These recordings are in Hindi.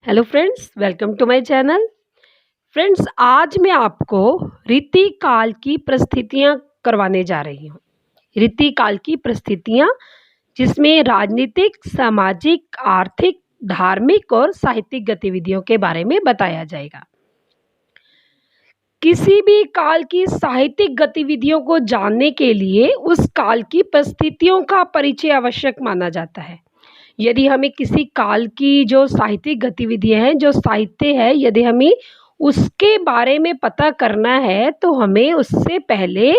Hello friends, welcome to my channel. Friends, आज मैं आपको रीतिकाल की परिस्थितियाँ करवाने जा रही हूँ। रीतिकाल की परिस्थितियाँ जिसमें राजनीतिक, सामाजिक, आर्थिक, धार्मिक और साहित्यिक गतिविधियों के बारे में बताया जाएगा। किसी भी काल की साहित्यिक गतिविधियों को जानने के लिए उस काल की परिस्थितियों का परिचय आवश्यक माना जाता है। यदि हमें किसी काल की जो साहित्यिक गतिविधियाँ हैं, जो साहित्य है, यदि हमें उसके बारे में पता करना है, तो हमें उससे पहले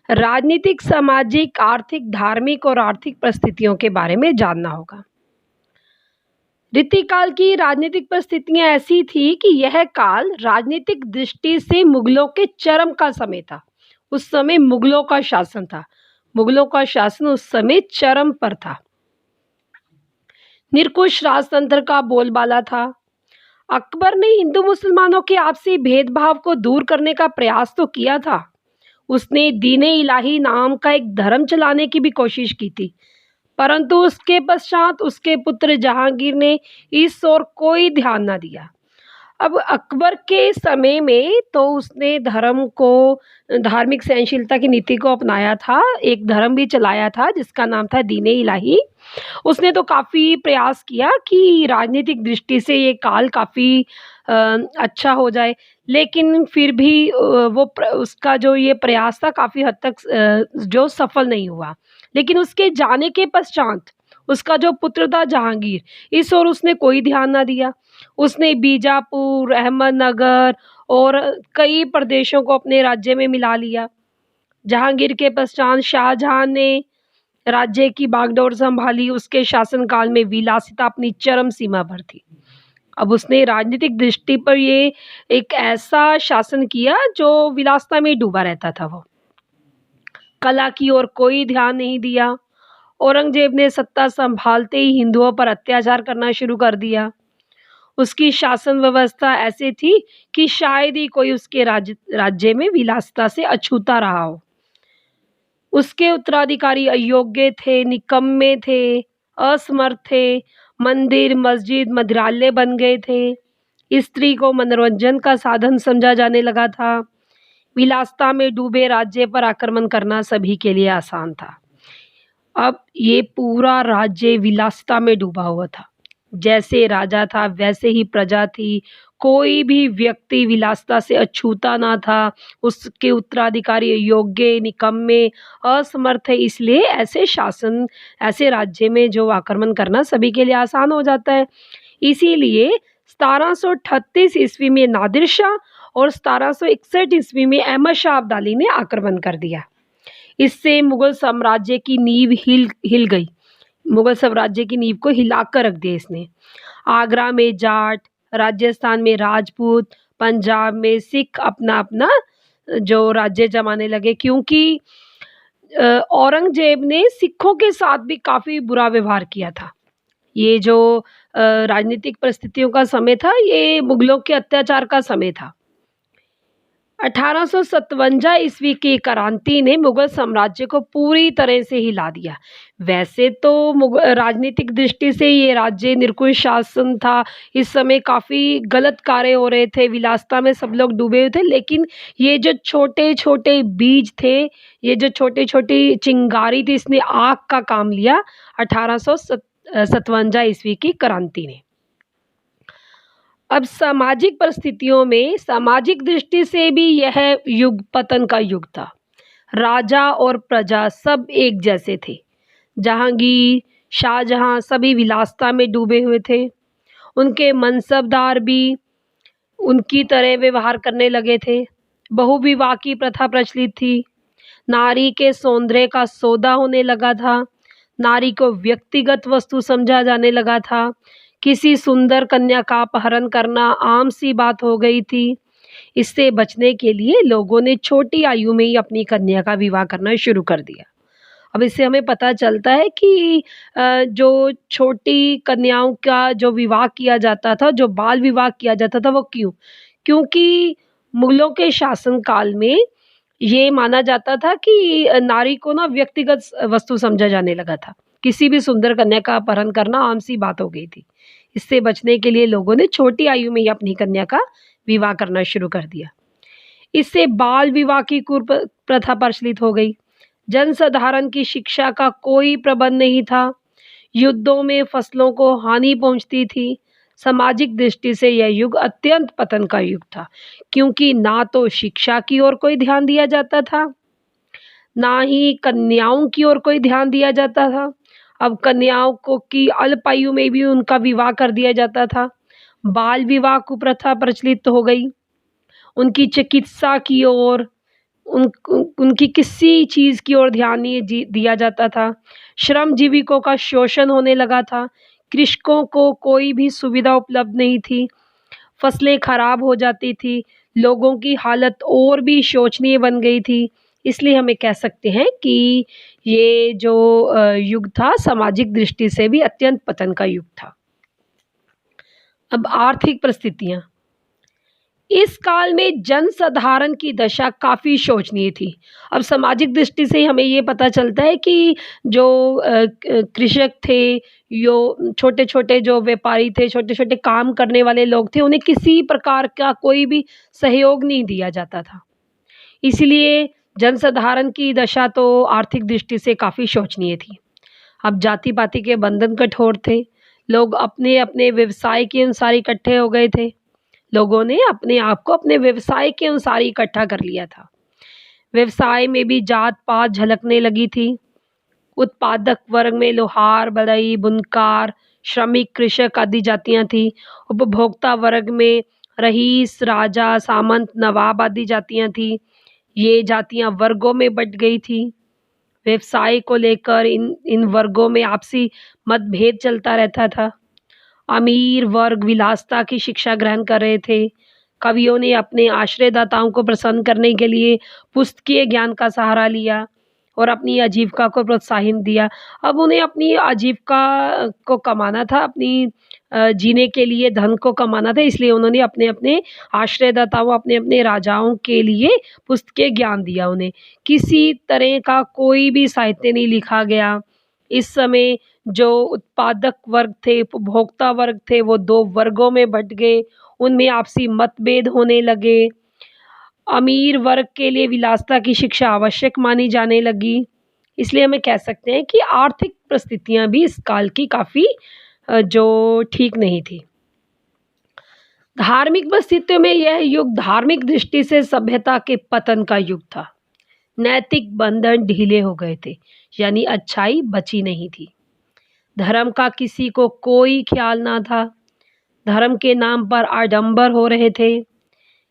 राजनीतिक, सामाजिक, आर्थिक, धार्मिक और आर्थिक परिस्थितियों के बारे में जानना होगा। रीतिकाल की राजनीतिक परिस्थितियाँ ऐसी थी कि यह काल राजनीतिक दृष्टि से मुगलों के चरम का समय था। उस समय मुगलों का शासन था। मुगलों का शासन उस समय चरम पर था। निरंकुश राजतंत्र का बोलबाला था। अकबर ने हिंदू मुसलमानों के आपसी भेदभाव को दूर करने का प्रयास तो किया था। उसने दीन-ए इलाही नाम का एक धर्म चलाने की भी कोशिश की थी, परंतु उसके पश्चात उसके पुत्र जहांगीर ने इस ओर कोई ध्यान न दिया। अब अकबर के समय में तो उसने धर्म को, धार्मिक सहनशीलता की नीति को अपनाया था। एक धर्म भी चलाया था जिसका नाम था दीन-ए इलाही। उसने तो काफ़ी प्रयास किया कि राजनीतिक दृष्टि से ये काल काफ़ी अच्छा हो जाए, लेकिन फिर भी उसका जो ये प्रयास था काफ़ी हद तक जो सफल नहीं हुआ। लेकिन उसके जाने के पश्चात उसका जो पुत्र था जहांगीर, इस ओर उसने कोई ध्यान ना दिया। उसने बीजापुर, अहमदनगर और कई प्रदेशों को अपने राज्य में मिला लिया। जहांगीर के पश्चात शाहजहां ने राज्य की बागडोर संभाली। उसके शासनकाल में विलासिता अपनी चरम सीमा पर थी। अब उसने राजनीतिक दृष्टि पर ये एक ऐसा शासन किया जो विलासिता में डूबा रहता था। वो कला की ओर कोई ध्यान नहीं दिया। औरंगजेब ने सत्ता संभालते ही हिंदुओं पर अत्याचार करना शुरू कर दिया। उसकी शासन व्यवस्था ऐसी थी कि शायद ही कोई उसके राज्य में विलासिता से अछूता रहा हो। उसके उत्तराधिकारी अयोग्य थे, निकम्मे थे, असमर्थ थे। मंदिर, मस्जिद, मंदिरालय बन गए थे। स्त्री को मनोरंजन का साधन समझा जाने लगा था। विलासिता में डूबे राज्य पर आक्रमण करना सभी के लिए आसान था। अब ये पूरा राज्य विलासिता में डूबा हुआ था। जैसे राजा था वैसे ही प्रजा थी। कोई भी व्यक्ति विलासिता से अछूता ना था। उसके उत्तराधिकारी योग्य, निकम्मे, असमर्थ है। इसलिए ऐसे राज्य में जो आक्रमण करना सभी के लिए आसान हो जाता है। इसीलिए 1738 ईस्वी में नादिर शाह और 1761 ईस्वी में अहमद शाह अब्दाली ने आक्रमण कर दिया। इससे मुगल साम्राज्य की नींव हिल गई। मुगल साम्राज्य की नींव को हिलाकर रख दिया इसने। आगरा में जाट, राजस्थान में राजपूत, पंजाब में सिख अपना अपना जो राज्य जमाने लगे, क्योंकि औरंगजेब ने सिखों के साथ भी काफ़ी बुरा व्यवहार किया था। ये जो राजनीतिक परिस्थितियों का समय था, ये मुगलों के अत्याचार का समय था। 1857 ईस्वी की क्रांति ने मुगल साम्राज्य को पूरी तरह से हिला दिया। वैसे तो राजनीतिक दृष्टि से ये राज्य निरंकुश शासन था। इस समय काफ़ी गलत कार्य हो रहे थे, विलासिता में सब लोग डूबे हुए थे, लेकिन ये जो छोटे छोटे बीज थे, ये जो छोटी छोटी चिंगारी थी, इसने आग का काम लिया 1857 ईस्वी की क्रांति ने। अब सामाजिक परिस्थितियों में सामाजिक दृष्टि से भी यह युग पतन का युग था। राजा और प्रजा सब एक जैसे थे। जहांगीर, शाहजहां सभी विलासिता में डूबे हुए थे। उनके मनसबदार भी उनकी तरह व्यवहार करने लगे थे। बहुविवाह की प्रथा प्रचलित थी। नारी के सौंदर्य का सौदा होने लगा था। नारी को व्यक्तिगत वस्तु समझा जाने लगा था। किसी सुंदर कन्या का अपहरण करना आम सी बात हो गई थी। इससे बचने के लिए लोगों ने छोटी आयु में ही अपनी कन्या का विवाह करना शुरू कर दिया। अब इससे हमें पता चलता है कि जो छोटी कन्याओं का जो विवाह किया जाता था, जो बाल विवाह किया जाता था, वो क्यों? क्योंकि मुगलों के शासनकाल में ये माना जाता था कि नारी को ना व्यक्तिगत वस्तु समझा जाने लगा था। किसी भी सुंदर कन्या का अपहरण करना आम सी बात हो गई थी। इससे बचने के लिए लोगों ने छोटी आयु में ही अपनी कन्या का विवाह करना शुरू कर दिया। इससे बाल विवाह की प्रथा प्रचलित हो गई। जनसाधारण की शिक्षा का कोई प्रबंध नहीं था। युद्धों में फसलों को हानि पहुंचती थी। सामाजिक दृष्टि से यह युग अत्यंत पतन का युग था, क्योंकि ना तो शिक्षा की ओर कोई ध्यान दिया जाता था, ना ही कन्याओं की ओर कोई ध्यान दिया जाता था। अब कन्याओं को की अल्प आयु में भी उनका विवाह कर दिया जाता था। बाल विवाह कुप्रथा प्रचलित हो गई। उनकी चिकित्सा की ओर उनकी किसी चीज़ की ओर ध्यान नहीं दिया जाता था। श्रमजीवियों का शोषण होने लगा था। कृषकों को कोई भी सुविधा उपलब्ध नहीं थी। फसलें खराब हो जाती थी। लोगों की हालत और भी शोचनीय बन गई थी। इसलिए हमें कह सकते हैं कि ये जो युग था, सामाजिक दृष्टि से भी अत्यंत पतन का युग था। अब आर्थिक परिस्थितियाँ। इस काल में जनसाधारण की दशा काफ़ी शोचनीय थी। अब सामाजिक दृष्टि से हमें ये पता चलता है कि जो कृषक थे, यो छोटे-छोटे जो व्यापारी थे, छोटे-छोटे काम करने वाले लोग थे, उन्हें किसी प्रकार का कोई भी सहयोग नहीं दिया जाता था। इसलिए जनसाधारण की दशा तो आर्थिक दृष्टि से काफ़ी शोचनीय थी। अब जाति-पाति के बंधन कठोर थे। लोग अपने-अपने व्यवसाय के अनुसार इकट्ठे हो गए थे। लोगों ने अपने आप को अपने व्यवसाय के अनुसार इकट्ठा कर लिया था। व्यवसाय में भी जात-पात झलकने लगी थी। उत्पादक वर्ग में लोहार, बढ़ई, बुनकर, श्रमिक, कृषक आदि जातियां थीं। उपभोक्ता वर्ग में रईस, राजा, सामंत, नवाब आदि जातियां थीं। ये जातियां वर्गों में बँट गई थी। व्यवसाय को लेकर इन वर्गों में आपसी मतभेद चलता रहता था। अमीर वर्ग विलासिता की शिक्षा ग्रहण कर रहे थे। कवियों ने अपने आश्रयदाताओं को प्रसन्न करने के लिए पुस्तकीय ज्ञान का सहारा लिया और अपनी आजीविका को प्रोत्साहन दिया। अब उन्हें अपनी आजीविका को कमाना था, अपनी जीने के लिए धन को कमाना था, इसलिए उन्होंने अपने-अपने आश्रयदाताओं, अपने-अपने राजाओं के लिए पुस्तकीय ज्ञान दिया उन्हें। किसी तरह का कोई भी साहित्य नहीं लिखा गया। इस समय जो उत्पादक वर्ग थे, उपभोक्ता वर्ग थे, वो 2 वर्गों में बँट गए। उनमें आपसी मतभेद होने लगे। अमीर वर्ग के लिए विलासिता की शिक्षा आवश्यक मानी जाने लगी। इसलिए हमें कह सकते हैं कि आर्थिक परिस्थितियाँ भी इस काल की काफ़ी जो ठीक नहीं थी। धार्मिक परिस्थितियों में यह युग धार्मिक दृष्टि से सभ्यता के पतन का युग था। नैतिक बंधन ढीले हो गए थे, यानी अच्छाई बची नहीं थी। धर्म का किसी को कोई ख्याल ना था। धर्म के नाम पर आडंबर हो रहे थे।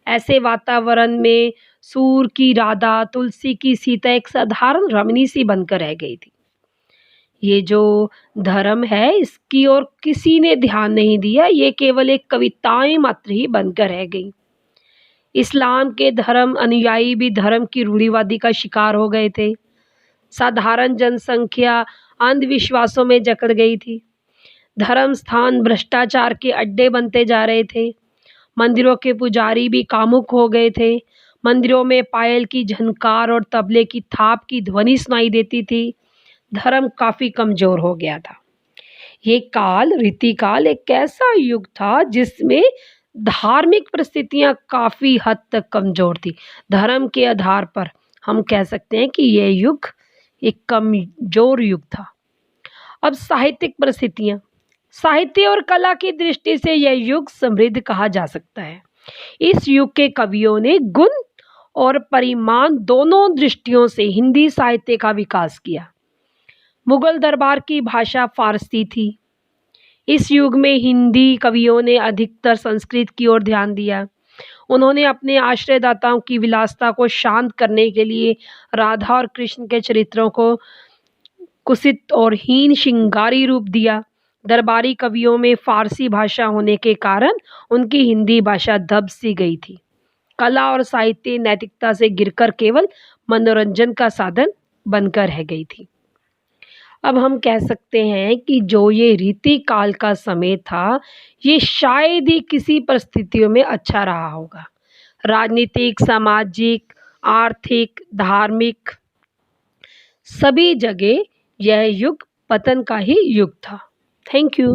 ऐसे वातावरण में सूर की राधा, तुलसी की सीता एक साधारण रमणी सी बनकर रह गई थी। ये जो धर्म है, इसकी ओर किसी ने ध्यान नहीं दिया। ये केवल एक कविताएं मात्र ही बनकर रह गई। इस्लाम के धर्म अनुयायी भी धर्म की रूढ़िवादी का शिकार हो गए थे। साधारण जनसंख्या अंधविश्वासों में जकड़ गई थी। धर्म स्थान भ्रष्टाचार के अड्डे बनते जा रहे थे। मंदिरों के पुजारी भी कामुक हो गए थे। मंदिरों में पायल की झनकार और तबले की थाप की ध्वनि सुनाई देती थी। धर्म काफ़ी कमज़ोर हो गया था। ये काल, रीतिकाल एक ऐसा युग था जिसमें धार्मिक परिस्थितियाँ काफ़ी हद तक कमज़ोर थी। धर्म के आधार पर हम कह सकते हैं कि यह युग एक कमज़ोर युग था। अब साहित्यिक परिस्थितियाँ। साहित्य और कला की दृष्टि से यह युग समृद्ध कहा जा सकता है। इस युग के कवियों ने गुण और परिमाण दोनों दृष्टियों से हिंदी साहित्य का विकास किया। मुगल दरबार की भाषा फारसी थी। इस युग में हिंदी कवियों ने अधिकतर संस्कृत की ओर ध्यान दिया। उन्होंने अपने आश्रयदाताओं की विलासिता को शांत करने के लिए राधा और कृष्ण के चरित्रों को कुत्सित और हीन श्रृंगारी रूप दिया। दरबारी कवियों में फारसी भाषा होने के कारण उनकी हिंदी भाषा दब सी गई थी। कला और साहित्य नैतिकता से गिरकर केवल मनोरंजन का साधन बनकर रह गई थी। अब हम कह सकते हैं कि जो ये रीति काल का समय था, ये शायद ही किसी परिस्थितियों में अच्छा रहा होगा। राजनीतिक, सामाजिक, आर्थिक, धार्मिक सभी जगह यह युग पतन का ही युग था। Thank you.